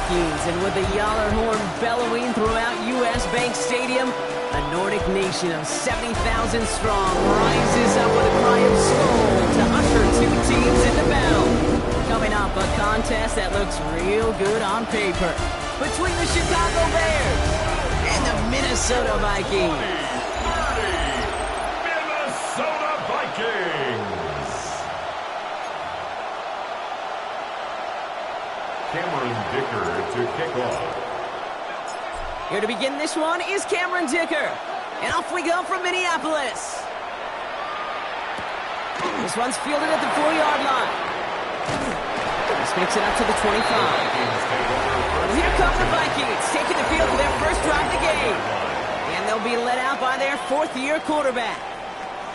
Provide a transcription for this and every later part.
Vikings, and with the Yaller horn bellowing throughout U.S. Bank Stadium, a Nordic nation of 70,000 strong rises up with a cry of Skål to usher two teams into battle. Coming up, a contest that looks real good on paper between the Chicago Bears and the Minnesota Vikings. Minnesota Vikings. Cameron Dicker to kick off. Here to begin this one is Cameron Dicker. And off we go from Minneapolis. This one's fielded at the 4-yard line. This makes it up to the 25. Well, here come the Vikings, taking the field for their first drive of the game. And they'll be led out by their fourth-year quarterback.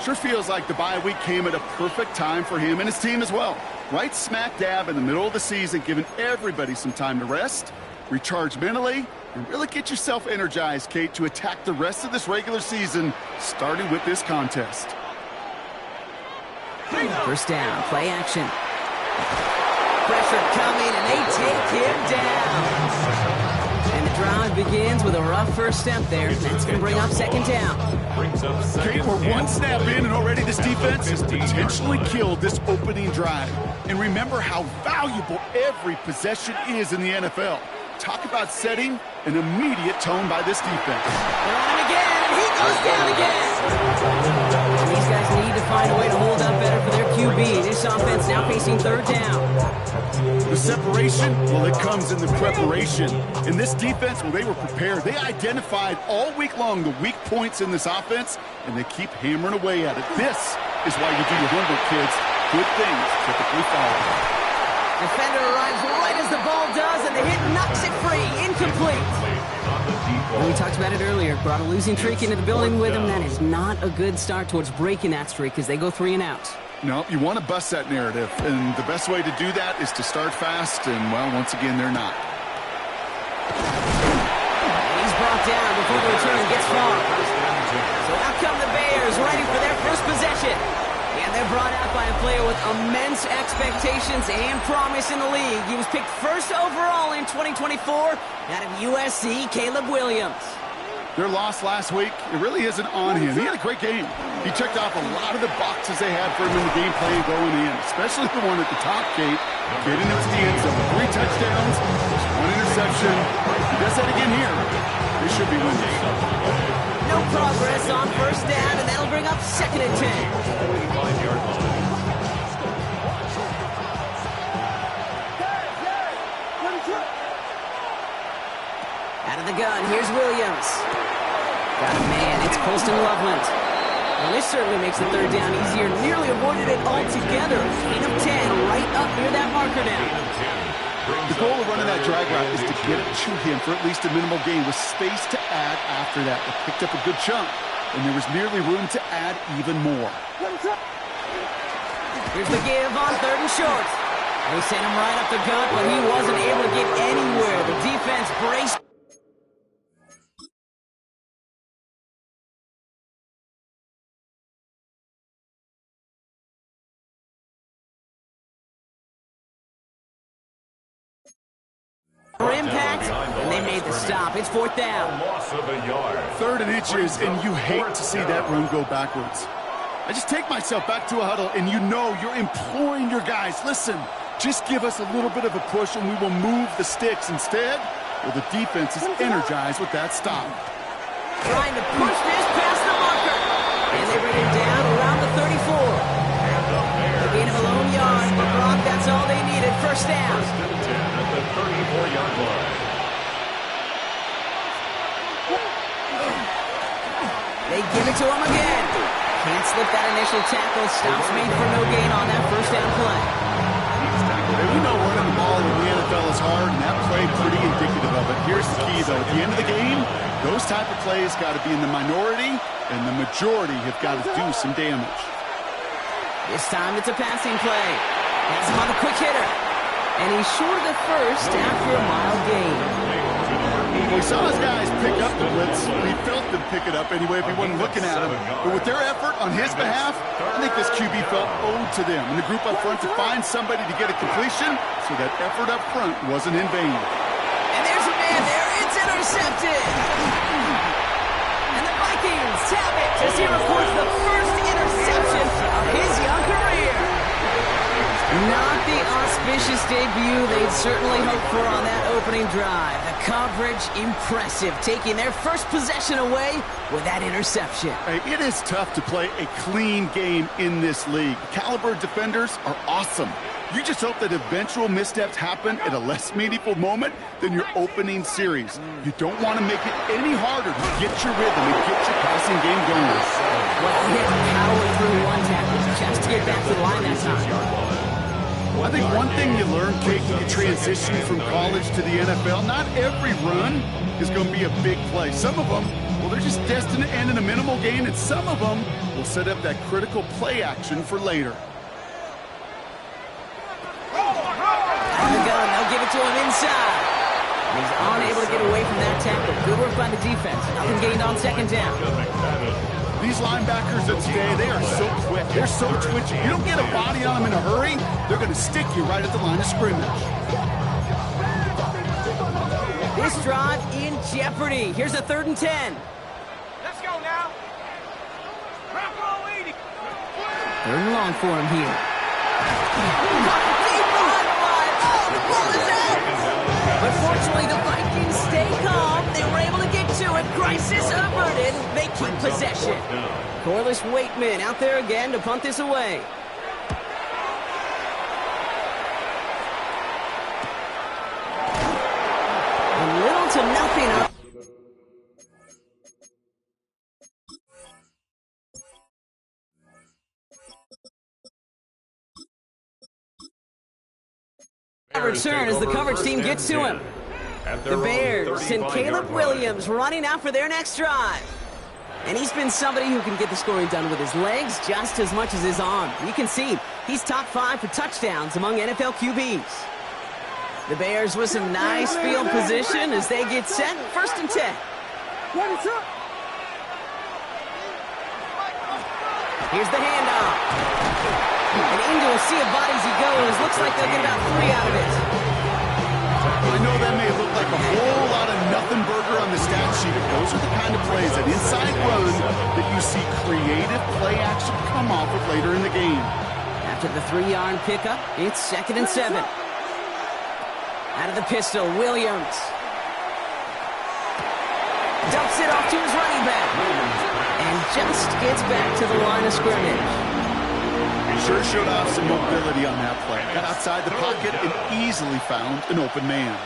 Sure feels like the bye week came at a perfect time for him and his team as well. Right smack dab in the middle of the season, giving everybody some time to rest, recharge mentally, and really get yourself energized, Kate, to attack the rest of this regular season, starting with this contest. First down, play action. Pressure coming, and they take him down. And the drive begins with a rough first step there. That's going to bring up second down. Kate, we're one snap in, and already this defense has potentially killed this opening drive. And remember how valuable every possession is in the NFL. Talk about setting an immediate tone by this defense. They're on him again, and he goes down again. And these guys need to find a way to hold up better for their QB. This offense now facing third down. The separation, well, it comes in the preparation. In this defense, well, they were prepared. They identified all week long the weak points in this offense, and they keep hammering away at it. This is why you do your homework, kids. Good things typically follow. Defender arrives right as the ball does, and the hit knocks it free. Incomplete. Well, we talked about it earlier. Brought a losing streak into the building with him. That is not a good start towards breaking that streak as they go 3 and out. No, you want to bust that narrative, and the best way to do that is to start fast, and, well, once again, they're not. He's brought down before the return gets far. So out come the Bears, ready for their first possession. And they're brought out by a player with immense expectations and promise in the league. He was picked first overall in 2024 out of USC, Caleb Williams. Their loss last week, it really isn't on him. He had a great game. He checked off a lot of the boxes they had for him in the game plan going in, especially the one at the top, Kate, getting into the end zone. 3 touchdowns, just 1 interception. If he does that again here, they should be winning. No progress on first down, and that'll bring up second and 10. Out of the gun, here's Williams. Got a man, it's Colston Loveland. And this certainly makes the third down easier. Nearly avoided it altogether. Gain of 10, right up near that marker down. The goal of running that drag route is to get it to him for at least a minimal gain with space to add after that. They picked up a good chunk, and there was nearly room to add even more. Here's the give on third and short. They sent him right up the gut, but he wasn't able to get anywhere. The defense braced. For impact, and they made the stop. It's fourth down. Loss of a yard. 3rd and inches, and you hate to see that run go backwards. I just take myself back to a huddle, and you know you're imploring your guys, listen, just give us a little bit of a push, and we will move the sticks. Instead, well, the defense is energized with that stop. Trying to push this past the marker. And they bring him down around the 34. The gain of a lone yard, but Brock, that's all they needed. First down. At the 34-yard line. They give it to him again. Can't slip that initial tackle. Stops made for no gain on that first down play. We know running the ball in the NFL is hard, and that play pretty indicative of it. Here's the key, though. At the end of the game, those type of plays got to be in the minority, and the majority have got to do some damage. This time it's a passing play. Has him on the quick hitter. And he's short of the first after a mild gain. We saw his guys pick up the blitz. We felt them pick it up anyway if we wasn't looking at him. But with their effort on his behalf, I think this QB felt owed to them. And the group up front to find somebody to get a completion, so that effort up front wasn't in vain. let's have it as he records the first interception of his young career. Not the auspicious debut they'd certainly hoped for on that opening drive. The coverage, impressive, taking their first possession away with that interception. Hey, it is tough to play a clean game in this league. Caliber defenders are awesome. You just hope that eventual missteps happen at a less meaningful moment than your opening series. You don't want to make it any harder to get your rhythm and get your passing game going. Well, he had to power through one tackle just to get back to the line that time. I think one thing you learn, Kate, when you transition from college to the NFL, not every run is going to be a big play. Some of them, well, they're just destined to end in a minimal gain, and some of them will set up that critical play action for later. Out of the gun, they'll give it to him inside. He's unable to get away from that tackle. Good work by the defense. Nothing gained on second down. These linebackers of today, they are so quick. They're so twitchy. You don't get a body on them in a hurry, they're going to stick you right at the line of scrimmage. This drive in jeopardy. Here's a 3rd and 10. Let's go now. Third and long for him here. But fortunately, the Vikings stay calm. They were able to get to it. Crisis averted. They keep possession. Corliss Waitman out there again to punt this away. And little to nothing up. Return as the coverage team gets to him. The Bears send Caleb Williams running out for their next drive. And he's been somebody who can get the scoring done with his legs just as much as his arm. You can see he's top 5 for touchdowns among NFL QBs. The Bears with some nice field position as they get set. 1st and 10. Here's the handoff. And into a sea of bodies he goes. Looks like they'll get about 3 out of it. I know that may look like a whole lot of nothing burger on the stat sheet, but those are the kind of plays, an inside run, that you see creative play action come off of later in the game. After the 3-yard pickup, it's 2nd and 7. Out of the pistol, Williams. Dumps it off to his running back. And just gets back to the line of scrimmage. He sure showed off some mobility on that play. Got outside the pocket and easily found an open man.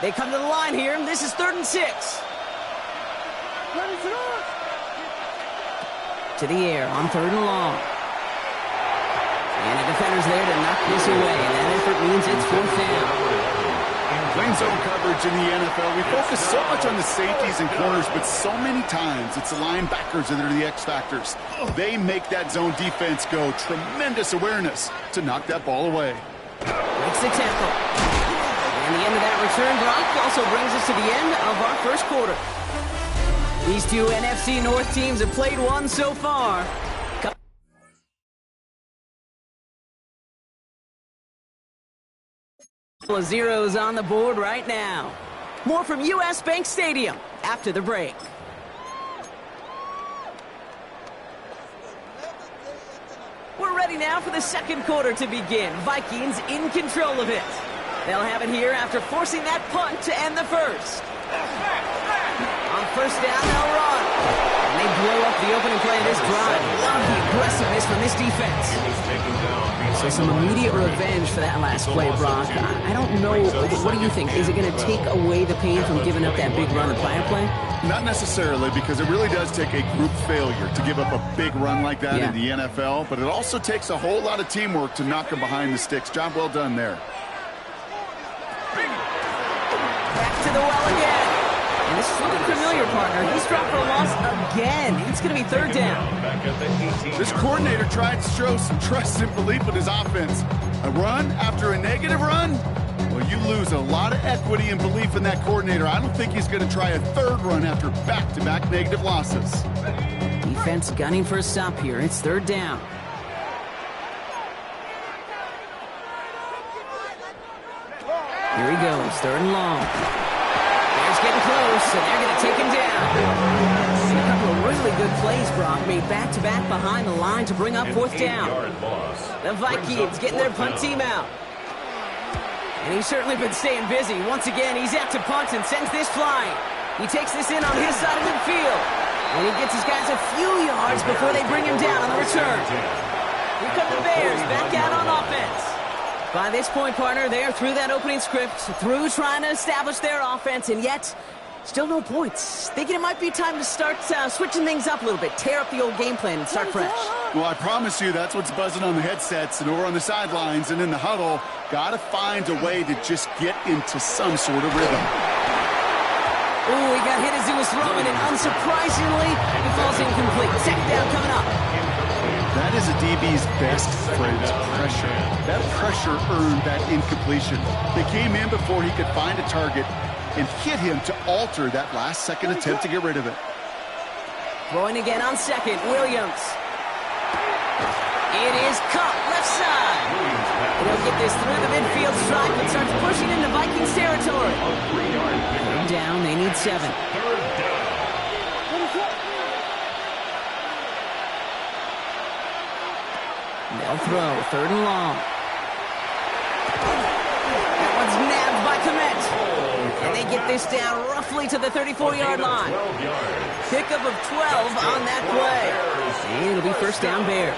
They come to the line here, and this is 3rd and 6. To the air on 3rd and long. And the defender's there to knock this away, and that effort means it's 4th down. Playing zone coverage in the NFL, we focus so much on the safeties and corners, but so many times it's the linebackers that are the X factors. They make that zone defense go. Tremendous awareness to knock that ball away. Makes the tackle. And the end of that return block also brings us to the end of our 1st quarter. These two NFC North teams have played one so far. Couple of zeros on the board right now. More from US Bank Stadium after the break. We're ready now for the 2nd quarter to begin. Vikings in control of it. They'll have it here after forcing that punt to end the 1st. On 1st down, they'll run. And they blow up the opening play of this drive. Love the aggressiveness from this defense. So some immediate revenge for that last play, Brock. I don't know. What do you think? Is it going to take away the pain from giving up that big run the prior play? Not necessarily, because it really does take a group failure to give up a big run like that in the NFL. But it also takes a whole lot of teamwork to knock them behind the sticks. Job well done there. Back to the well again. And this is looking familiar, partner. He's dropped for a loss again. It's going to be 3rd down. This coordinator tried to show some trust and belief in his offense. A run after a negative run? Well, you lose a lot of equity and belief in that coordinator. I don't think he's going to try a 3rd run after back-to-back negative losses. Defense gunning for a stop here. It's 3rd down. Here he goes, 3rd and long. There's He's getting close, and they're going to take him down. And a couple of really good plays, Brock, made back-to-back behind the line to bring up fourth down. The Vikings getting their punt team out. And he's certainly been staying busy. Once again, he's out to punt and sends this flying. He takes this in on his side of midfield. And he gets his guys a few yards before they bring him down on the return. Here come the Bears back out on offense. By this point, partner, they're through that opening script, through trying to establish their offense, and yet still no points. Thinking it might be time to start switching things up a little bit, tear up the old game plan and start fresh. Well, I promise you that's what's buzzing on the headsets and over on the sidelines and in the huddle. Got to find a way to just get into some sort of rhythm. Oh, he got hit as he was throwing, and unsurprisingly, he falls incomplete. Second down coming up. That is a DB's best friend, pressure. That pressure earned that incompletion. They came in before he could find a target and hit him to alter that last-second attempt to get rid of it. Throwing again on second, Williams. It is caught left side. He'll get this through the midfield stripe and starts pushing into Vikings territory. Down, they need 7. They'll throw, 3rd and long. That one's nabbed by Komet. And they get this down roughly to the 34-yard line. Pickup of 12 on that play. And it'll be first down Bears.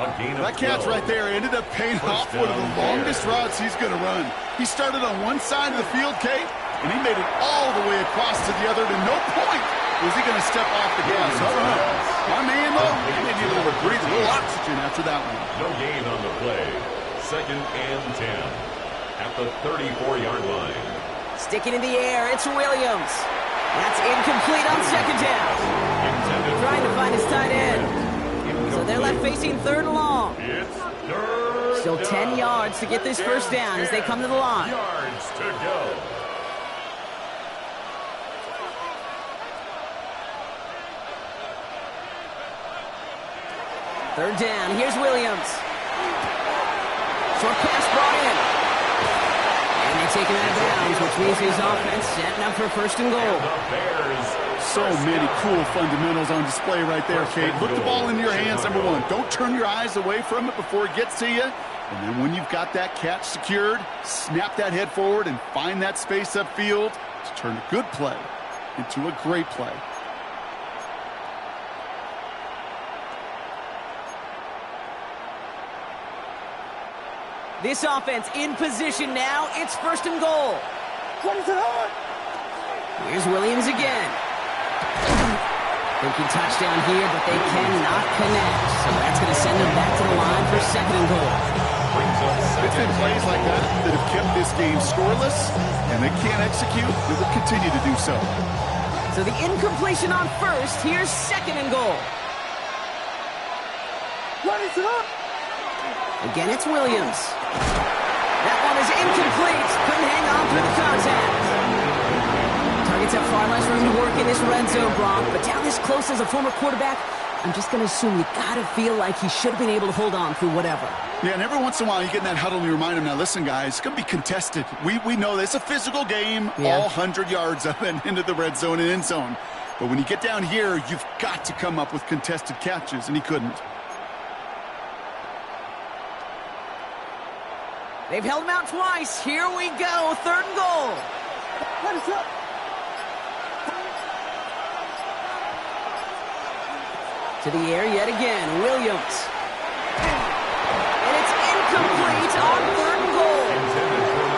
That catch right there ended up paying off one of the longest routes he's going to run. He started on one side of the field, Kate, and he made it all the way across to the other. To no point was he going to step off the gas. I don't know. My man, though, he may need a little breathe, a little oxygen after that one. No gain on the play. 2nd and 10 at the 34-yard line. Sticking in the air, it's Williams. That's incomplete on second down. Trying to find his tight end. So they're left facing 3rd and long. Still 10 yards to get this first down as they come to the line. Yards to go. Third down, here's Williams. Short pass brought in. And they take him out of bounds, which means his offense setting up for 1st and goal. So many cool fundamentals on display right there, Kate. Look the ball in your hands, number 1. Don't turn your eyes away from it before it gets to you. And then when you've got that catch secured, snap that head forward and find that space upfield to turn a good play into a great play. This offense in position now. It's 1st and goal. What is it on? Here's Williams again. Thinking touchdown here, but they cannot connect. So that's going to send them back to the line for 2nd and goal. It's been plays like that that have kept this game scoreless, and they can't execute. They will continue to do so. So the incompletion on 1st. Here's 2nd and goal. What is it on? Again, it's Williams. That one is incomplete. Couldn't hang on through the contact. Targets have far less room to work in this red zone, Brock, but down this close as a former quarterback, I'm just going to assume you got to feel like he should have been able to hold on through whatever. Yeah, and every once in a while you get in that huddle and you remind him, now listen, guys, it's going to be contested. We know this. It's a physical game, all 100 yards up and into the red zone and end zone. But when you get down here, you've got to come up with contested catches, and he couldn't. They've held him out twice. Here we go, 3rd and goal. What is up? To the air yet again, Williams. And it's incomplete on 3rd and goal.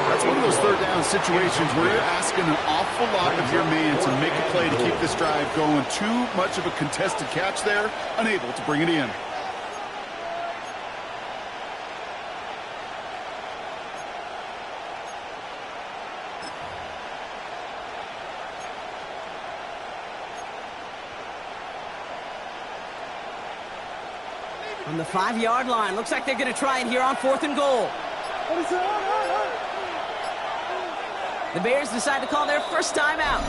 That's one of those 3rd down situations where you're asking an awful lot of your man to make a play to keep this drive going. Too much of a contested catch there, unable to bring it in. On the 5-yard line. Looks like they're going to try it here on 4th and goal. The Bears decide to call their first timeout.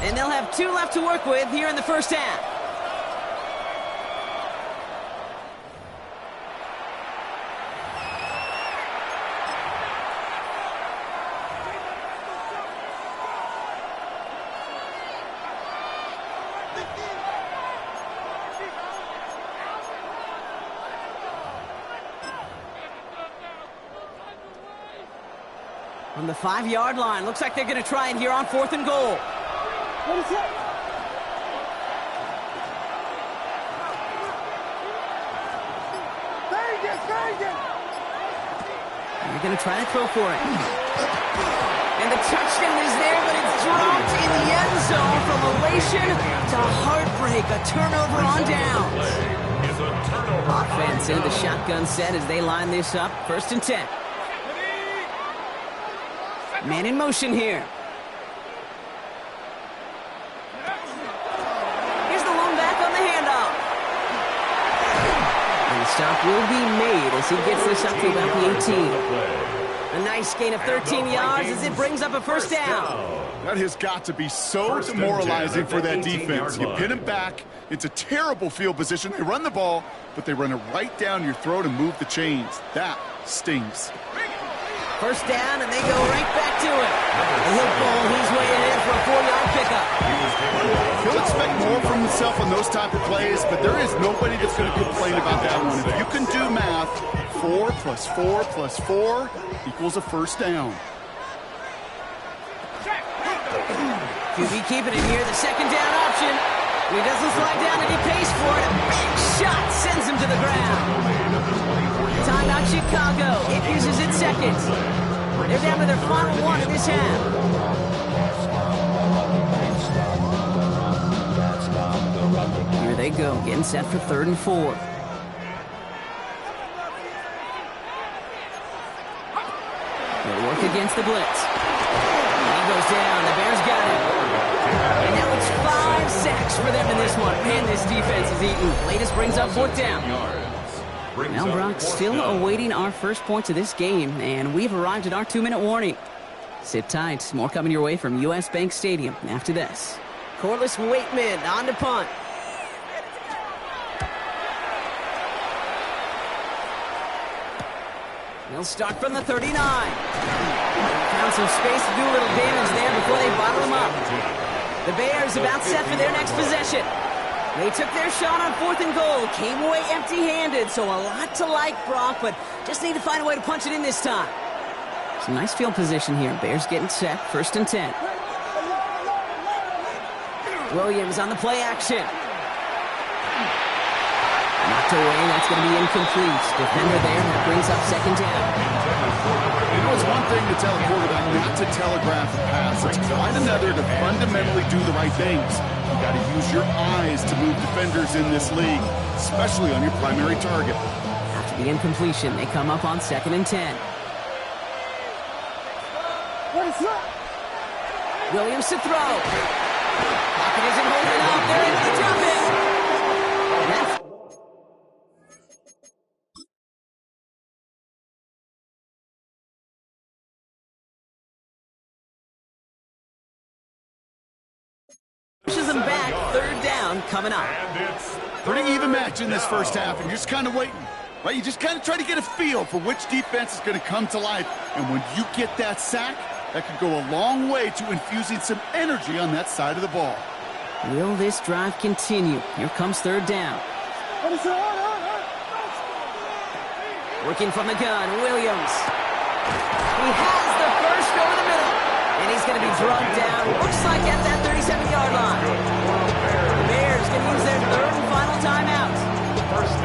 And they'll have 2 left to work with here in the first half. On the 5-yard line. Looks like they're going to try it here on 4th and goal. What is it? They're going to try to throw for it. And the touchdown is there, but it's dropped in the end zone from elation to heartbreak. A turnover on downs. Offense into the shotgun set as they line this up. 1st and 10. Man in motion here. Here's the lone back on the handoff. And the stop will be made as he gets this up to about the 18. A nice gain of 13 yards as it brings up a 1st down. That has got to be so demoralizing for that defense. You pin them back. It's a terrible field position. They run the ball, but they run it right down your throat and move the chains. That stings. 1st down, and they go right back to it. And he'll pull his way ahead for a 4-yard pickup. He'll expect more from himself on those type of plays, but there is nobody that's going to complain about that one. If you can do math, 4 plus 4 plus 4 equals a 1st down. QB keeping it here, the 2nd down option. He doesn't slide down and he pays for it. A big shot sends him to the ground. Timeout Chicago. It uses its seconds. They're down to their final 1 of this half. Here they go, getting set for 3rd and 4. They'll work against the blitz. He goes down. The Bears got him. And now it's 5 sacks for them in this one. Man, this defense is eating. Latest brings up 4th down. Now, Brock, still awaiting our first points of this game, and we've arrived at our 2-minute warning. Sit tight. More coming your way from U.S. Bank Stadium after this. Corliss Waitman on to punt. They'll start from the 39. Found some space to do a little damage there before they bottle them up. The Bears about set for their next possession. They took their shot on 4th and goal, came away empty-handed, so a lot to like, Brock, but just need to find a way to punch it in this time. Some nice field position here. Bears getting set, 1st and 10. Williams on the play action. Knocked away, that's going to be incomplete. Defender there, that brings up 2nd down. You know, it's one thing to tell a quarterback not to telegraph a pass. It's quite another to fundamentally do the right things. You got to use your eyes to move defenders in this league, especially on your primary target. After the incompletion, they come up on 2nd and 10. Williams to throw. Pocket isn't holding up. They're able to drop it. That's pushes them back. 3rd down coming up. Pretty even match in this 1st half, and you're just kind of waiting. Right? You just kind of try to get a feel for which defense is going to come to life. And when you get that sack, that could go a long way to infusing some energy on that side of the ball. Will this drive continue? Here comes 3rd down. Working from the gun, Williams. He has the first over the middle. And he's going to be drugged down. Looks like at that 37-yard line. The Bears can use their 3rd and final timeout.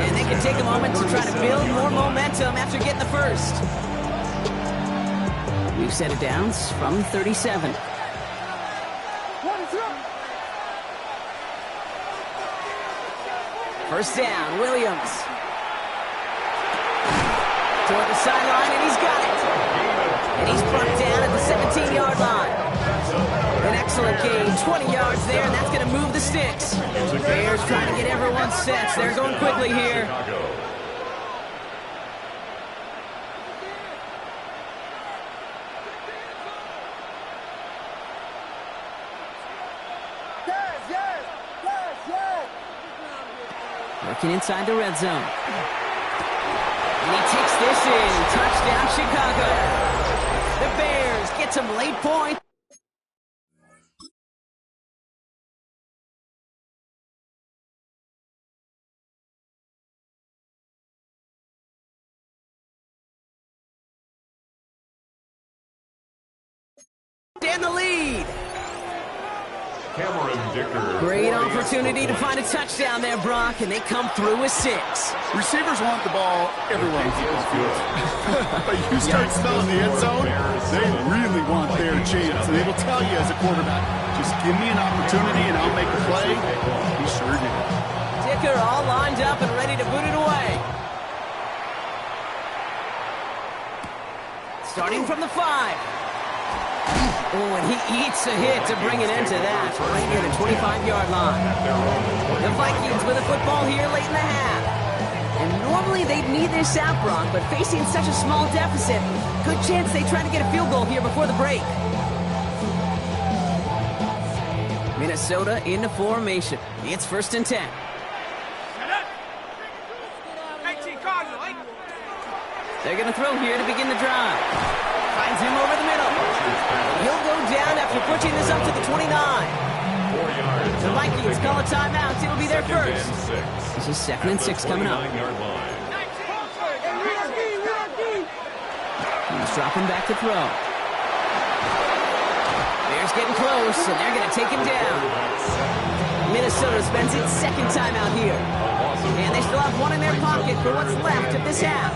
And they can take a moment to try to build more momentum after getting the first. We've set it down from 37. First down, Williams. Toward the sideline, and he's got it. And he's brought down at the 17-yard line. An excellent gain, 20 yards there, and that's going to move the sticks. The Bears trying to get everyone set. They're going quickly here. Working inside the red zone. And he takes this in. Touchdown, Chicago. The Bears get some late points. extend the lead. Great opportunity to find a touchdown there, Brock, and they come through with 6. Receivers want the ball everywhere on the football field. But you start smelling the end zone, they really want their chance. And they will tell you as a quarterback, just give me an opportunity and I'll make a play. He sure did. Dicker all lined up and ready to boot it away. Starting from the 5. Oh, and he eats a hit to bring an end to that, right near the 25-yard line. The Vikings with a football here late in the half. And normally they'd need this out, Brock, but facing such a small deficit, good chance they try to get a field goal here before the break. Minnesota into formation. It's 1st and 10. They're going to throw here to begin the drive. Finds him over the middle. He'll go down after pushing this up to the 29. The Vikings call a timeout. It'll be their first. This is 2nd and 6 coming up. He's dropping back to throw. Bears getting close, and they're going to take him down. Minnesota spends its 2nd timeout here. And they still have one in their pocket for what's left of this half.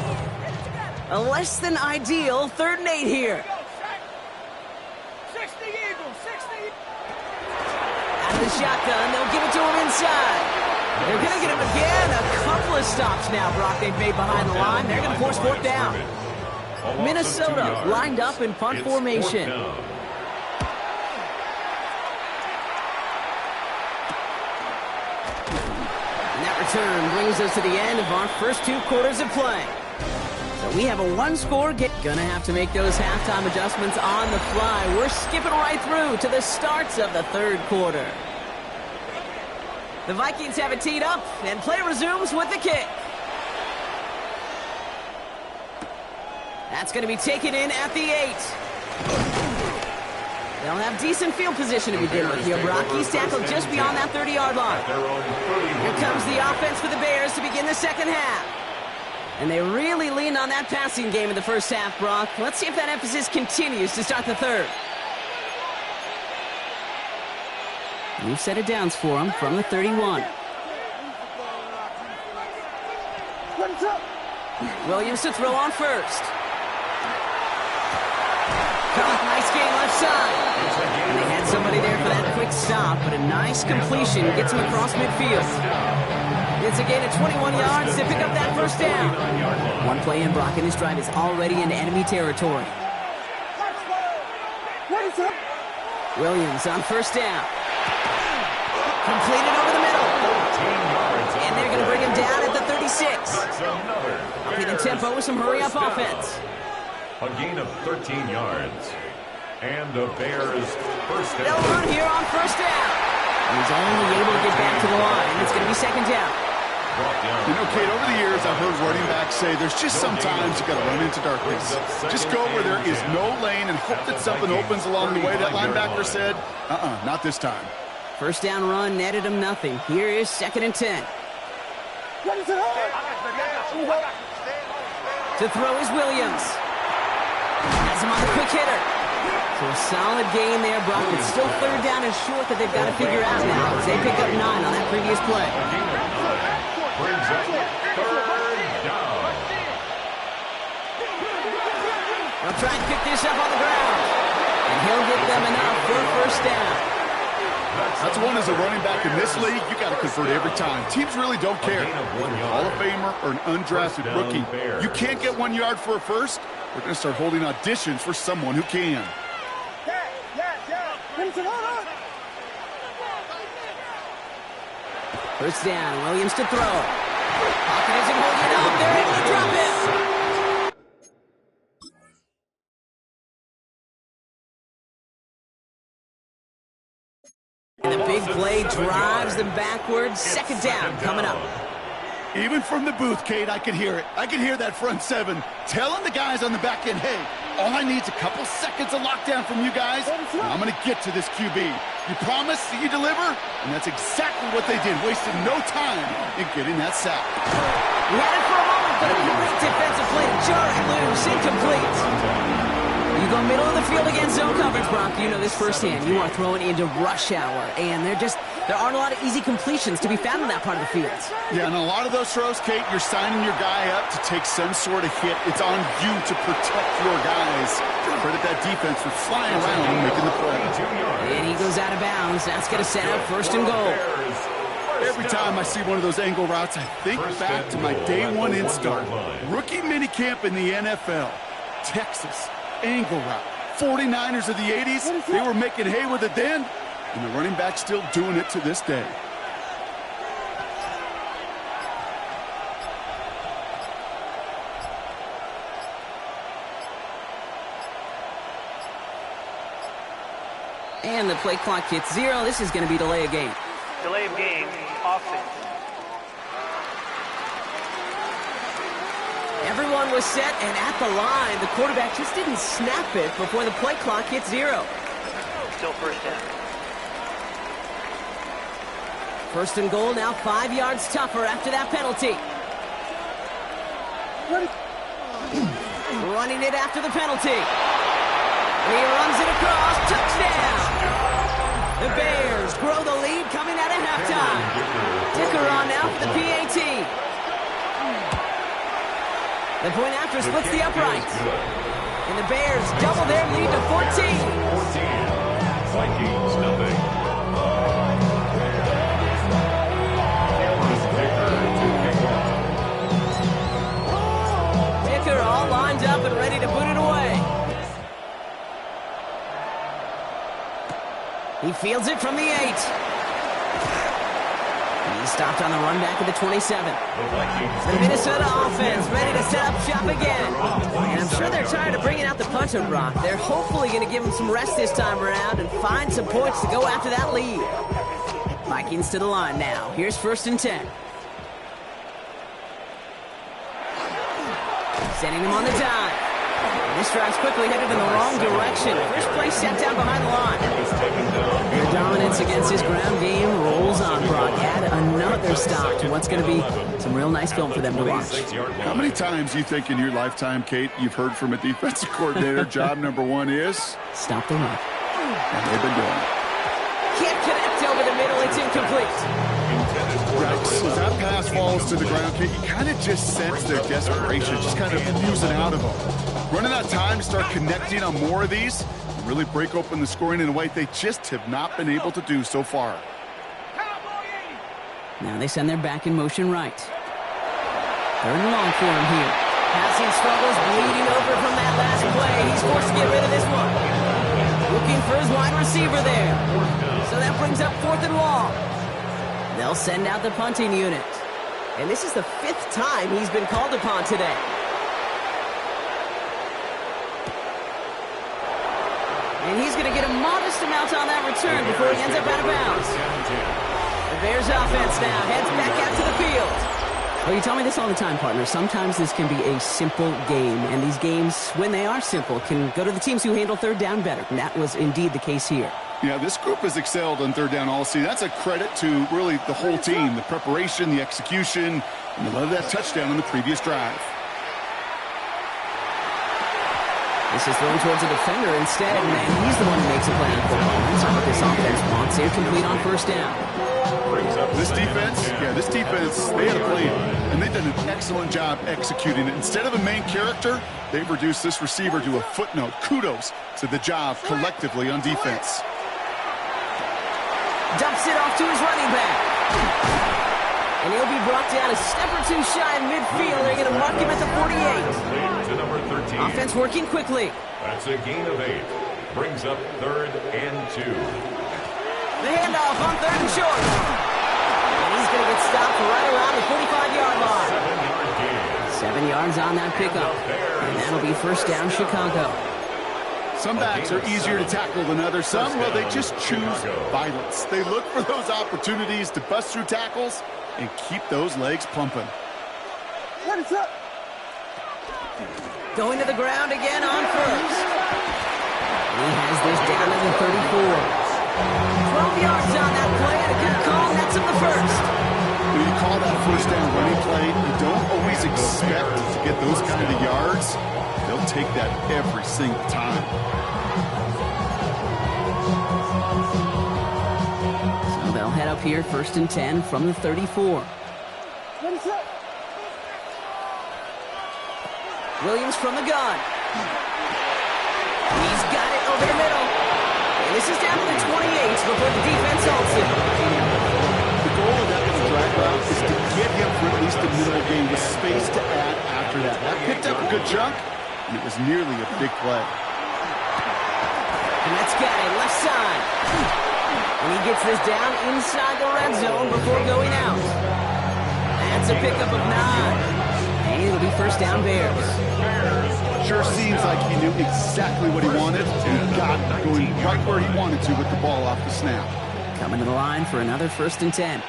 A less than ideal 3rd and 8 here. 60 Eagles, 60. Out of the shotgun, they'll give it to him inside. They're going to get him again. A couple of stops now, Brock, they've made behind the line. They're going to force 4th down. Minnesota lined up in punt formation. And that return brings us to the end of our first 2 quarters of play. So we have a 1-score game. Gonna have to make those halftime adjustments on the fly. We're skipping right through to the starts of the 3rd quarter. The Vikings have it teed up, and play resumes with the kick. That's gonna be taken in at the 8. They'll have decent field position to begin with here. Brock, he's tackled just beyond that 30-yard line. Here comes the offense for the Bears to begin the 2nd half. And they really leaned on that passing game in the 1st half, Brock. Let's see if that emphasis continues to start the 3rd. New set of downs for him from the 31. Williams to throw on 1st. Nice gain left side. And they had somebody there for that quick stop, but a nice completion gets him across midfield. It's a gain of 21 yards to pick up that 1st down. One play in, Brock, and this drive is already into enemy territory. Williams on 1st down. Completed over the middle. And they're going to bring him down at the 36. Upping the tempo with some hurry-up offense. A gain of 13 yards. And the Bears 1st down. They'll run here on 1st down. He's only able to get back to the line. It's going to be 2nd down. You know, Kate, over the years, I've heard running backs say there's just sometimes you got to run into darkness. Just go where there is no lane and hope that something opens along the way. That linebacker said, not this time. 1st down run netted him nothing. Here is 2nd and 10. To throw is Williams. Has him on the quick hitter. So a solid gain there, Brock. It's still 3rd down and short that they've got to figure out now as they pick up 9 on that previous play. Brings up 3rd down. They'll try and pick this up on the ground. And he'll get them enough for a 1st down. That's one as a running back in this league, you got to convert every time. Teams really don't care. Whether you're a Hall of Famer or an undrafted rookie, you can't get 1 yard for a 1st. We're going to start holding auditions for someone who can. 1st down, Williams to throw. Pocket isn't holding up. They're able to drop it. And the big play drives them backwards. 2nd down coming up. Even from the booth, Kate, I could hear it. I could hear that front 7 telling the guys on the back end, hey, all I need is a couple seconds of lockdown from you guys, and I'm going to get to this QB. You promise that you deliver? And that's exactly what they did, wasting no time in getting that sack. We had it for a moment, but a great defensive play to jar it loose, incomplete. You go So middle of the field against zone coverage, Brock. You know this firsthand. You are throwing into rush hour, and there aren't a lot of easy completions to be found in that part of the field. Yeah, and a lot of those throws, Kate, you're signing your guy up to take some sort of hit. It's on you to protect your guys. Credit that defense for flying around and making the play. And he goes out of bounds. That's going to set up first and goal. Every time I see one of those angle routes, I think back to my day one install. Rookie minicamp in the NFL. Texas, angle route. 49ers of the 80s, they were making hay with it then, and the running back's still doing it to this day. And the play clock hits 0. This is going to be delay of game. Delay of game, offense. Everyone was set and at the line. The quarterback just didn't snap it before the play clock hit 0. Still first down. First and goal, now 5 yards tougher after that penalty. Running it after the penalty. And he runs it across. Touchdown! The Bears grow the lead coming out of halftime. Ticker on now for the PAT. The point after splits the uprights. And the Bears double their lead to 14. 14. Vikings, nothing. Ticker all lined up and ready to put it away. He fields it from the 8. He stopped on the run back at the 27. The Minnesota offense ready to set up shop again. And I'm sure they're tired of bringing out the punter, Brock. They're hopefully going to give him some rest this time around and find some points to go after that lead. Vikings to the line now. Here's first and 10. Sending him on the dive. This drive's quickly headed in the wrong direction. First play set down behind the line. Their dominance against his ground game rolls on, Brock. Add another stop to what's going to be some real nice film for them to watch. How many times do you think in your lifetime, Kate, you've heard from a defensive coordinator, job number 1 is? Stop the run. And they've been doing it. Can't connect over the middle. It's incomplete. Right, so as that pass falls to the ground, Kate, you kind of just sense their desperation, just kind of oozing out of them. Running out of time to start connecting on more of these and really break open the scoring in a way they just have not been able to do so far. Now they send their back in motion right. Third and long for him here. Passing struggles, bleeding over from that last play. He's forced to get rid of this one. Looking for his wide receiver there. So that brings up 4th and long. They'll send out the punting unit. And this is the 5th time he's been called upon today. And he's going to get a modest amount on that return before he ends up out of bounds. The Bears offense now heads back out to the field. Well, you tell me this all the time, partner. Sometimes this can be a simple game. And these games, when they are simple, can go to the teams who handle third down better. And that was indeed the case here. Yeah, this group has excelled on third down all season. That's a credit to really the whole team. The preparation, the execution, and they love that touchdown on the previous drive. This is thrown towards a defender instead, and he's the one who makes a play on football. That's not what this offense wants. They're complete on first down. This defense, they had a plan, and they've done an excellent job executing it. Instead of a main character, they've reduced this receiver to a footnote. Kudos to the job collectively on defense. Dumps it off to his running back. And he'll be brought down a step or two shy in midfield. They're going to mark him at the 48. To number 13. Offense working quickly. That's a gain of 8. Brings up 3rd and 2. The handoff on 3rd and short. And he's going to get stopped right around the 45-yard line. 7-yard gain. 7 yards on that pickup. And that'll be first down Chicago. Some backs are easier to tackle than others. Some, well, they just choose violence. They look for those opportunities to bust through tackles and keep those legs pumping. What is up? Going to the ground again on first. He has this down at the 34. 12 yards on that play and a good call. That's him the first. When you call that first down running play, you don't always expect to get those kind of yards. They'll take that every single time. So they'll head up here, 1st and 10 from the 34. Williams from the gun. He's got it over the middle. And this is down to the 28 before the defense halts it. The goal of that drag route is to get him for at least a minimal gain with space to add after that. That picked up a good chunk, and it was nearly a big play. And that's got it, left side. And he gets this down inside the red zone before going out. That's a pickup of 9. And it'll be 1st down Bears. Sure seems like he knew exactly what he wanted, and he got it, going right where he wanted to with the ball off the snap. Coming to the line for another 1st and 10.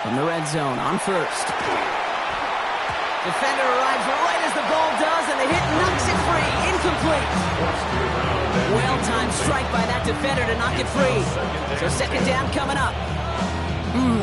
From the red zone on 1st. Defender arrives right as the ball does, and the hit knocks it free. Incomplete. Well-timed strike by that defender to knock it free. So 2nd down coming up.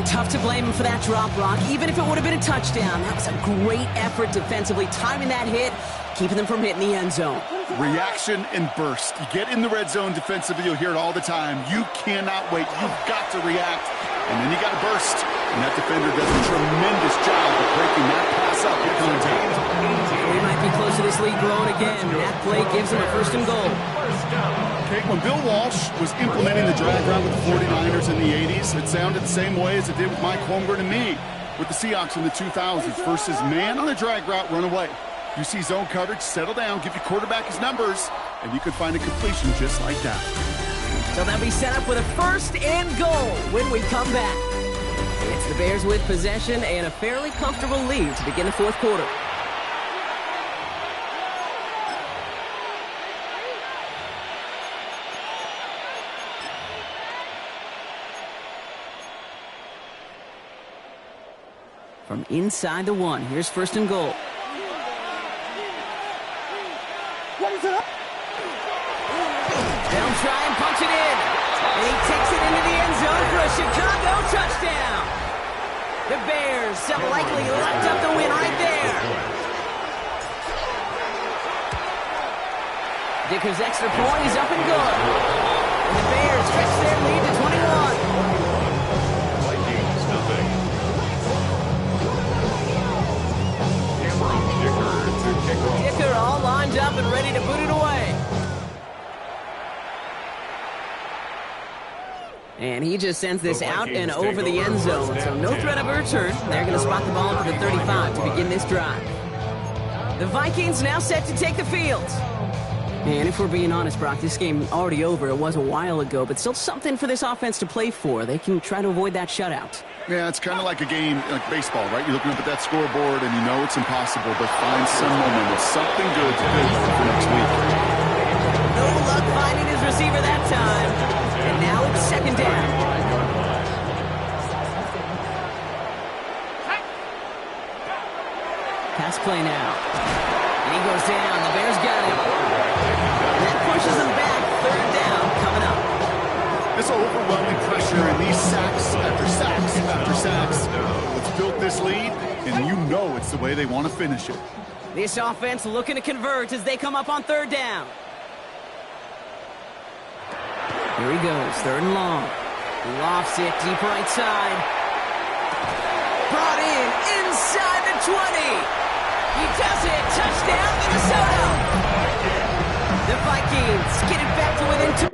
Tough to blame him for that drop, Rock. Even if it would have been a touchdown, that was a great effort defensively, timing that hit, keeping them from hitting the end zone. Reaction and burst. You get in the red zone defensively, you'll hear it all the time. You cannot wait. You've got to react. And then you got to burst. And that defender does a tremendous job of breaking that pass up in contact. We might be close to this lead growing again. That play gives him a 1st and goal. Okay, when Bill Walsh was implementing the drag route with the 49ers in the 80s, it sounded the same way as it did with Mike Holmgren and me with the Seahawks in the 2000s versus man on the drag route, run away. You see zone coverage, settle down, give your quarterback his numbers, and you could find a completion just like that. So they'll be set up with a 1st and goal when we come back. It's the Bears with possession and a fairly comfortable lead to begin the 4th quarter. From inside the 1, here's 1st and goal. They'll try and punch it in. And he takes it into the end zone for a Chicago touchdown. The Bears have likely locked up the win right there. Dicker's extra point is up and good. And the Bears stretch their lead to 21. Vikings nothing. Dicker all lined up and ready to put it away. And he just sends this out and over the end zone, so no threat of a return. They're going to spot the ball for the 35 to begin this drive. The Vikings now set to take the field. And if we're being honest, Brock, this game already over. It was a while ago, but still something for this offense to play for. They can try to avoid that shutout. Yeah, it's kind of like a game, like baseball, right? You're looking up at that scoreboard, and you know it's impossible, but find some momentum, something good to build for next week. No luck finding his receiver that time. And now it's 2nd down. Pass play now. And he goes down. The Bears got him. And that pushes them back. 3rd down coming up. This overwhelming pressure and these sacks after sacks after sacks. Let's build this lead, and you know it's the way they want to finish it. This offense looking to convert as they come up on 3rd down. Here he goes, 3rd and long. Lofts it deep right side. Brought in inside the 20. He does it. Touchdown, Minnesota. The Vikings get it back to within 2.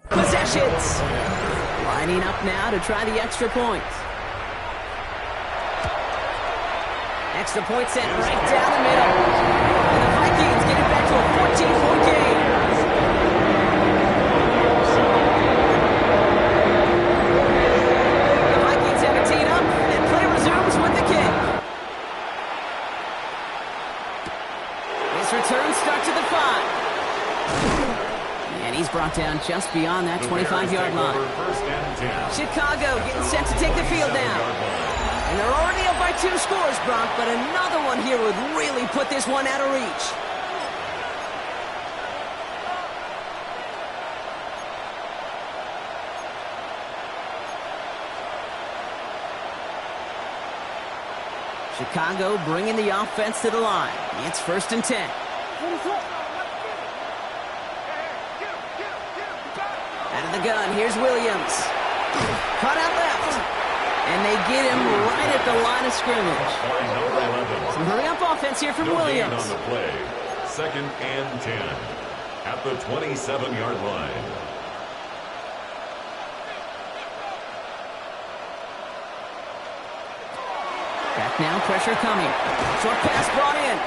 Possessions. Lining up now to try the extra point. Extra point sent right down the middle. And the Vikings get it back to a 14-point game. The Vikings have it teed up, and play resumes with the kick. brought down just beyond that 25-yard line. First and 10. Chicago getting set to take the field now. And they're already up by 2 scores, Brock, but another one here would really put this one out of reach. Chicago bringing the offense to the line. It's first and 10. Out of the gun, here's Williams. Cut out left. And they get him right at the line of scrimmage. Some hurry-up offense here from Williams. On the play. Second and 10. At the 27-yard line. Back now, pressure coming. Short pass brought in.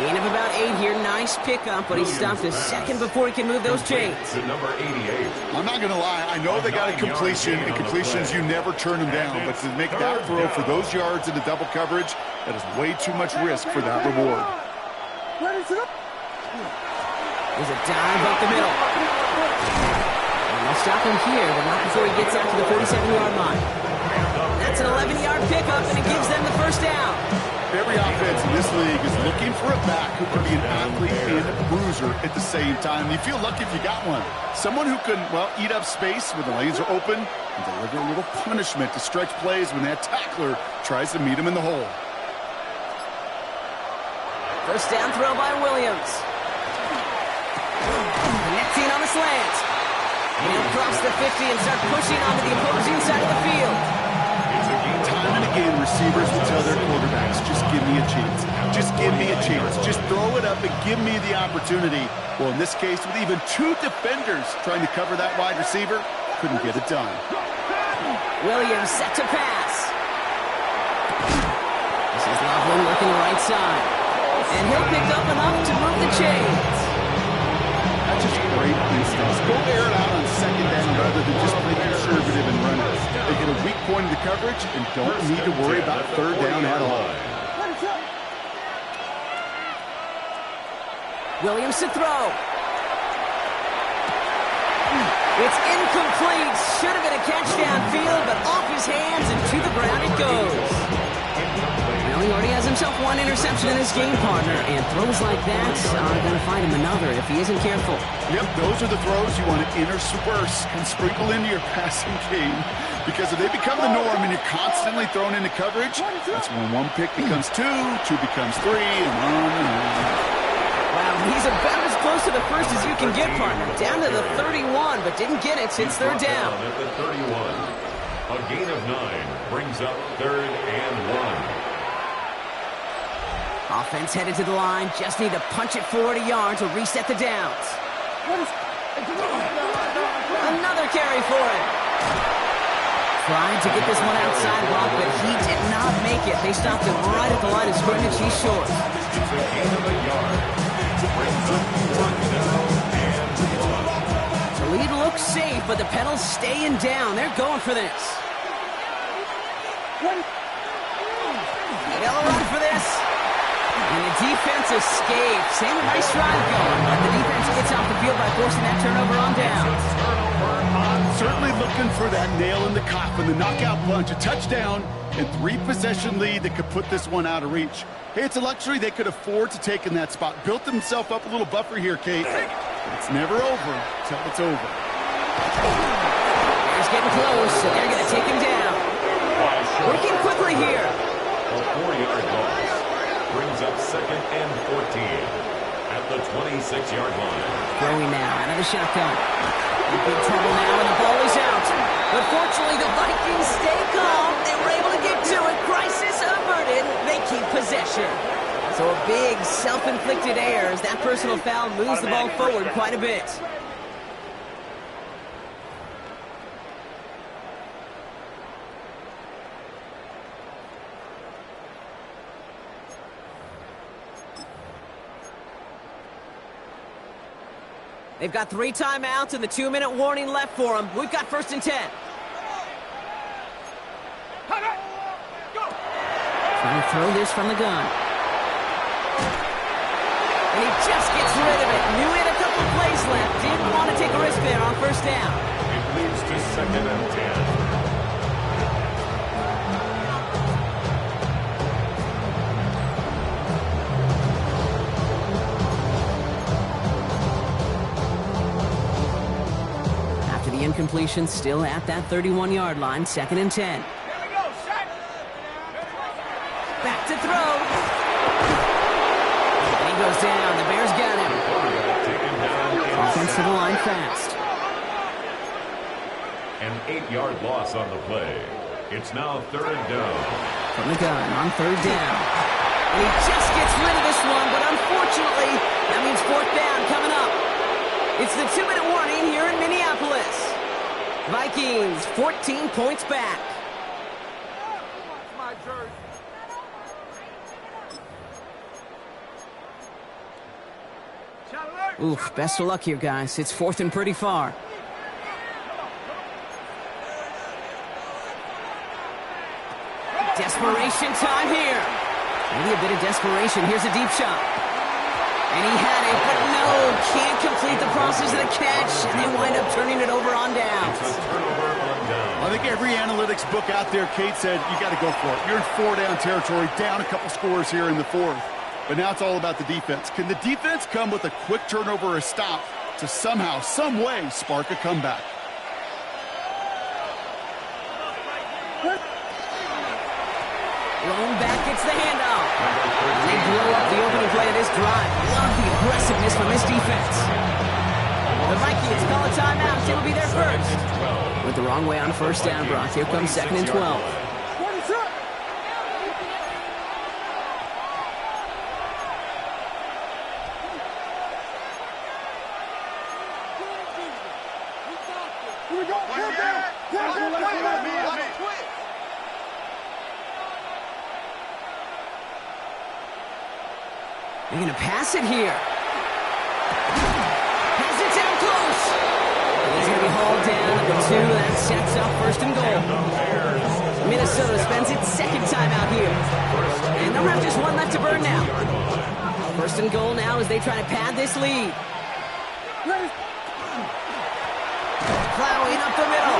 Gain of about 8 here. Nice pickup, but he stopped a second before he can move those chains. To number 88. I'm not going to lie. I know they got a completion, and completions, you nener turn them down. But to make that throw for those yards into double coverage, that is way too much risk for that reward. There's a dive up the middle. And they'll stop him here, but not before he gets out to the 47-yard line. That's an 11-yard pickup, and it gives them the first down. Every offense in this league is looking for a back who can be an athlete and a bruiser at the same time. You feel lucky if you got one. Someone who can, well, eat up space when the lanes are open and deliver a little punishment to stretch plays when that tackler tries to meet him in the hole. First down throw by Williams. Connecting on the slant. And he'll cross the 50 and start pushing onto the opposing side of the field. Time and again, receivers will tell their quarterbacks, just give me a chance. Just give me a chance. Just throw it up and give me the opportunity. Well, in this case, with even 2 defenders trying to cover that wide receiver, couldn't get it done. Williams set to pass. This is Loveland working the right side. And he'll pick up enough to move the chains. That's just great instincts. Go air it out on second down rather than just play conservative and run it. They get a weak point in the coverage and don't need to worry about third down at all. Williams to throw. It's incomplete. Should have been a catch downfield, but off his hands and to the ground it goes. Well, he already has himself 1 interception in his game, partner, and throws like that are going to find him another if he isn't careful. Yep, those are the throws you want to intersperse and sprinkle into your passing game, because if they become the norm and you're constantly thrown into coverage, that's when 1 pick becomes 2, 2 becomes 3, and on and on. Wow, he's about as close to the first as you can get, partner. Down to the 31, but didn't get it. It's third down. At the 31. A gain of 9 brings up third and 1. Offense headed to the line. Just need to punch it 40 yards or reset the downs. Another carry for him. Tried to get this one outside block, but he did not make it. They stopped him right at the line of scrimmage. He's short. It's a gain of a yard. Brings up fourth down and 1. The lead looks safe, but the Pedals staying down. They're going for this. They'll run for this. And the defense escapes. Had a nice drive going, but the defense gets off the field by forcing that turnover on down. Certainly looking for that nail in the coffin, the knockout punch, a touchdown, and 3-possession lead that could put this one out of reach. Hey, it's a luxury they could afford to take in that spot. Built themselves up a little buffer here, Kate. It's never over until it's over. He's getting close, so they're going to take him down. Working quickly here. A 4-yard loss. Brings up second and 14 at the 26-yard line. Throwing now out of the shotgun. In big trouble now, and the ball is out. But fortunately, the Vikings stay calm. They were able to get to it. Crisis averted. They keep possession. So a big self-inflicted error as that personal foul moves the ball forward quite a bit. They've got 3 timeouts and the 2-minute warning left for them. We've got first and 10. Trying to throw this from the gun. And he just gets rid of it. Knew it a couple couple plays left. Didn't want to take a risk there on first down. It leads to 2nd and 10. After the incompletion, still at that 31-yard line, 2nd and 10. Back to throw. And he goes down. The Bears got him. Offensive line fast. An 8-yard loss on the play. It's now 3rd down. From the gun on 3rd down. And he just gets rid of this one, but unfortunately, that means 4th down coming up. It's the 2-minute warning here in Minneapolis. Vikings 14 points back. My jersey. Oof, best of luck here, guys. It's 4th and pretty far. Desperation time here. Maybe a bit of desperation. Here's a deep shot. And he had it, but no, can't complete the process of the catch, and they wind up turning it over on downs. It's a turnover on down. I think every analytics book out there, Kate said, you got to go for it. You're in 4-down territory, down a couple scores here in the 4th. But now it's all about the defense. Can the defense come with a quick turnover or a stop to somehow, some way, spark a comeback? Lone back gets the handoff. They blow up the opening play of this drive. Love the aggressiveness from this defense. The Vikings call a timeout. It'll be their first. Went the wrong way on first down, Brock. Here comes 2nd and 12. They're going to pass it here. Pass it down close. And he's going to be hauled down at the 2. That sets up 1st and goal. Minnesota spends its 2nd time out here. And they'll have just one left to burn now. 1st and goal now as they try to pad this lead. Plowing up the middle.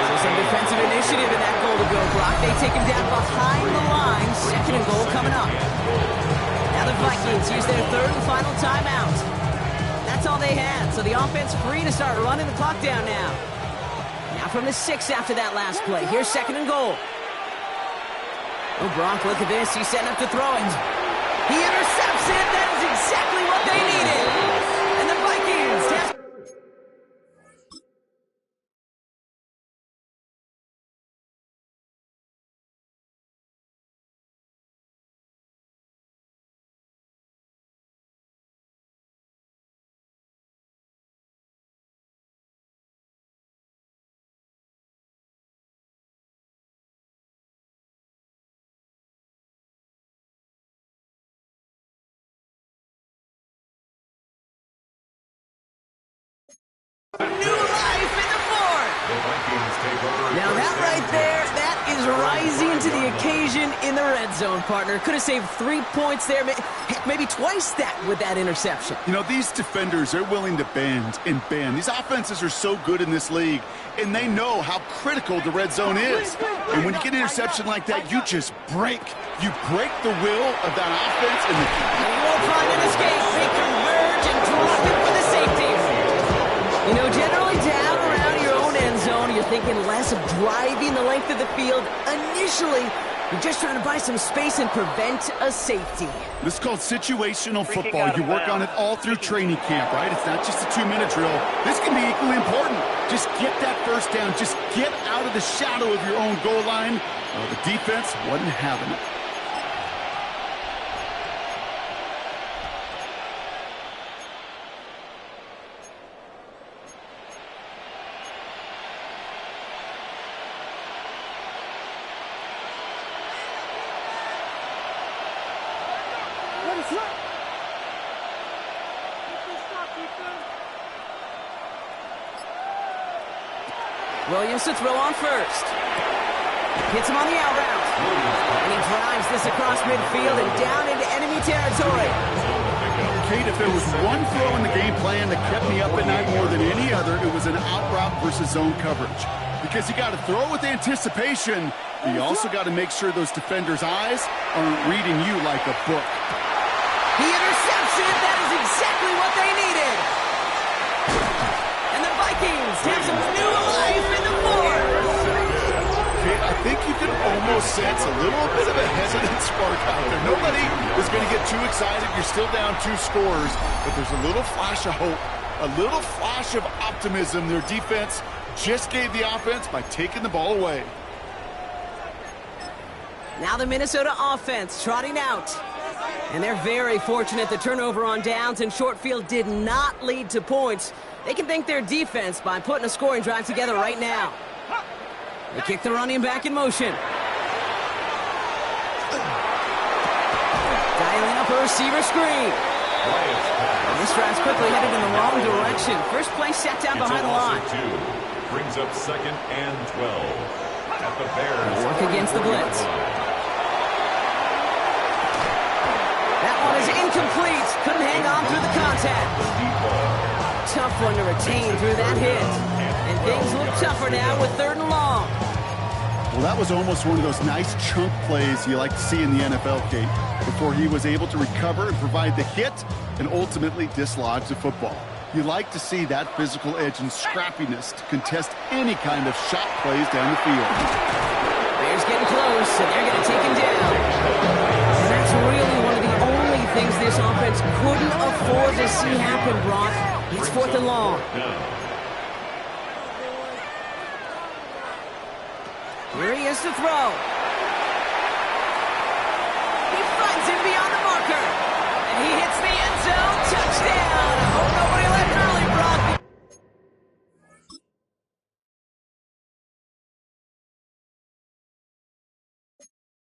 So some defensive initiative in that goal to go, Brock. They take him down behind the line. 2nd and goal coming up. Now the Vikings use their 3rd and final timeout. That's all they had, so the offense free to start running the clock down now. Now from the 6 after that last play. Here's 2nd and goal. Oh, Brock, look at this. He's setting up to throw it. He intercepts it. That is exactly what they needed. And the Vikings have... New life in the 4th. The Vikings take over. Now that right there, that is rising to the occasion in the red zone, partner. Could have saved 3 points there, maybe twice that with that interception. You know, these defenders are willing to bend and bend. These offenses are so good in this league, and they know how critical the red zone is. And when you get an interception like that, you just break. You break the will of that offense. And he won't find an escape. They converge and drop it for the safety. You know, generally down around your own end zone, you're thinking less of driving the length of the field. Initially, you're just trying to buy some space and prevent a safety. this is called situational football. You work on it all through training camp, right? It's not just a 2-minute drill. This can be equally important. Just get that first down. Just get out of the shadow of your own goal line. The defense wasn't having it. Williams to throw on first. Hits him on the out route. And he drives this across midfield and down into enemy territory. Kate, if there was one throw in the game plan that kept me up at night more than any other, it was an out route versus zone coverage. Because you got to throw with anticipation, but you also got to make sure those defenders' eyes aren't reading you like a book. The interception, that is exactly what they needed. And the Vikings have some new life in the fourth. Kate, I think you can almost sense a little bit of a hesitant spark out there. Nobody is going to get too excited. You're still down 2 scores, but there's a little flash of hope, a little flash of optimism. Their defense just gave the offense by taking the ball away. Now the Minnesota offense trotting out. And they're very fortunate the turnover on downs and short field did not lead to points. They can thank their defense by putting a scoring drive together right now. They kick the running back in motion. Dialing up a receiver screen. This drive's quickly headed in the wrong direction. First play set down behind the line. Brings up 2nd and 12. At the Bears. Work against the blitz. That one is incomplete. Couldn't hang on through the contact. Tough one to retain through that hit. And things look tougher now with 3rd and long. Well, that was almost one of those nice chunk plays you like to see in the NFL, Kate, before he was able to recover and provide the hit and ultimately dislodge the football. You like to see that physical edge and scrappiness to contest any kind of shot plays down the field. Bears getting close, and they're going to take him down. And that's really one of the only things this offense couldn't afford to see happen, Brock. It's 4th and long. Here he is to throw. He finds him beyond the marker. And he hits the end zone. Touchdown. I hope nobody left early, Brock.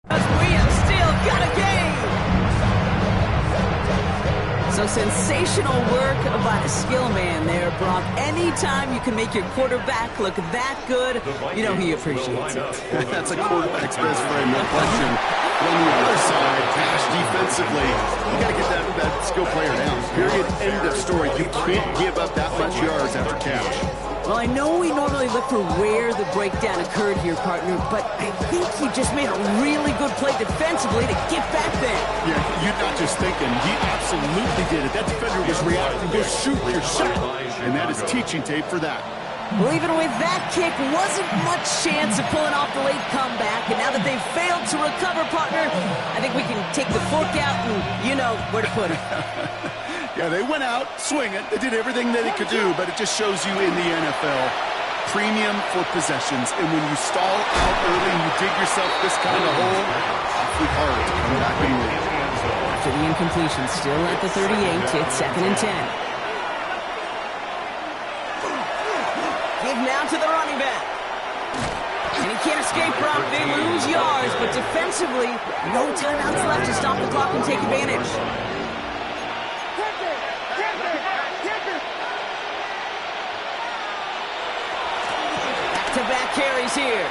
Because we have still got a game. So sensational work by the skill man there, Brock. Anytime you can make your quarterback look that good, you know he appreciates it. That's a quarterback's best friend, no question. But on the other side, Cash defensively, you got to get that skill player down. Period. End of story. You can't give up that much yards after Cash. Well, I know we normally look for where the breakdown occurred here, partner, but I think he just made a really good play defensively to get back there. Yeah, you're not just thinking. He absolutely did it. That defender was reacting. Go shoot your shot. And that is teaching tape for that. Well, even with that kick, wasn't much chance of pulling off the late comeback. And now that they've failed to recover, partner, I think we can take the fork out and you know where to put it. Yeah, they went out swinging. They did everything that they could do, but it just shows you in the NFL, premium for possessions. And when you stall out early and you dig yourself this kind of hole, awfully hard to come back and win. After the incompletion, still at the 38, it's 2nd and 10. Give now to the running back. And he can't escape, Brock. They lose yards, but defensively, no timeouts left to stop the clock and take advantage. Back-to-back carries here.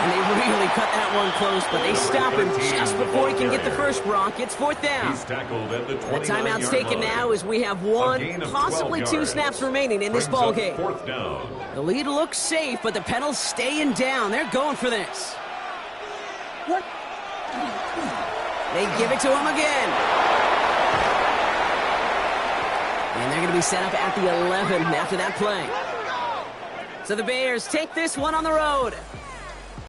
And they really cut that one close, but they stop him just before he can get the first, Brock. It's 4th down. He's tackled at the 29-yard The timeout's taken now as we have 1, possibly 2 snaps remaining in this ball game. 4th down. The lead looks safe, but the Penals staying down. They're going for this. They give it to him again. And they're going to be set up at the 11 after that play. So the Bears take this one on the road.